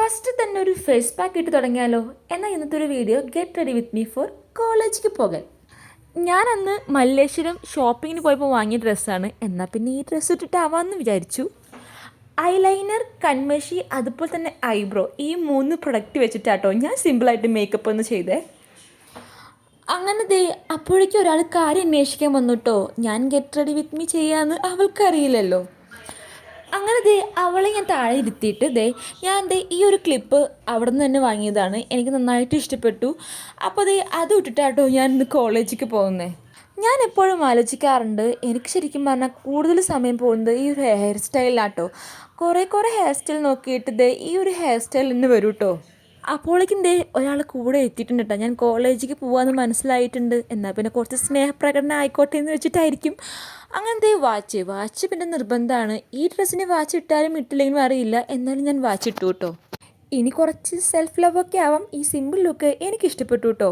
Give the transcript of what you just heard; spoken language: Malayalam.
ഫസ്റ്റ് തന്നെ ഒരു ഫേസ് പാക്ക് ഇട്ട് തുടങ്ങിയാലോ? എന്നാൽ ഇന്നത്തെ ഒരു video get ready with me for കോളേജിലേക്ക് പോകാൻ. ഞാൻ അന്ന് മല്ലേശ്വരം ഷോപ്പിങ്ങിന് പോയപ്പോൾ വാങ്ങിയ ഡ്രസ്സാണ്. എന്നാൽ പിന്നെ ഈ ഡ്രസ്സ് ഇട്ടിട്ടാവാമെന്ന് വിചാരിച്ചു. ഐലൈനർ, കൺമഷി, അതുപോലെ തന്നെ ഐബ്രോ, ഈ 3 പ്രൊഡക്റ്റ് വെച്ചിട്ടാട്ടോ ഞാൻ സിമ്പിളായിട്ട് മേക്കപ്പ് ഒന്ന് ചെയ്തേ. അങ്ങനെ അപ്പോഴേക്കും ഒരാൾ കാര്യം അന്വേഷിക്കാൻ വന്നു കേട്ടോ. ഞാൻ ഗെറ്റ് റെഡി വിത്ത് മീ ചെയ്യാമെന്ന് അവൾക്കറിയില്ലല്ലോ. അങ്ങനെ അവളെ ഞാൻ താഴെ ഇരുത്തിയിട്ട് ഞാൻ ഈ ഒരു ക്ലിപ്പ് അവിടെ നിന്ന് തന്നെ വാങ്ങിയതാണ്. എനിക്ക് നന്നായിട്ട് ഇഷ്ടപ്പെട്ടു. അപ്പോൾ അത് ഇട്ടിട്ടാട്ടോ ഞാൻ ഇന്ന് കോളേജിലേക്ക് പോകുന്നത്. ഞാൻ എപ്പോഴും ആലോചിക്കാറുണ്ട്, എനിക്ക് ശരിക്കും പറഞ്ഞാൽ കൂടുതൽ സമയം പോകുന്നത് ഈ ഒരു ഹെയർ സ്റ്റൈലിലാട്ടോ. കുറേ ഹെയർ സ്റ്റൈൽ നോക്കിയിട്ട് ഈ ഒരു ഹെയർ സ്റ്റൈൽ തന്നെ വരും കേട്ടോ. അപ്പോഴേക്കും ഒരാൾ കൂടെ എത്തിയിട്ടുണ്ട് കേട്ടോ. ഞാൻ കോളേജിലേക്ക് പോകാമെന്ന് മനസ്സിലായിട്ടുണ്ട്. എന്നാൽ പിന്നെ കുറച്ച് സ്നേഹപ്രകടനം ആയിക്കോട്ടെ എന്ന് വെച്ചിട്ടായിരിക്കും. അങ്ങനത്തെ വാച്ച് പിന്നെ നിർബന്ധമാണ്. ഈ ഡ്രസ്സിന് വാച്ച് ഇട്ടാലും ഇട്ടില്ലെങ്കിലും അറിയില്ല, എന്നാലും ഞാൻ വാച്ച് ഇട്ടു കേട്ടോ. ഇനി കുറച്ച് സെൽഫ് ലവ് ഒക്കെ ആവാം. ഈ സിമ്പിൾ ലുക്ക് എനിക്ക് ഇഷ്ടപ്പെട്ടു കേട്ടോ.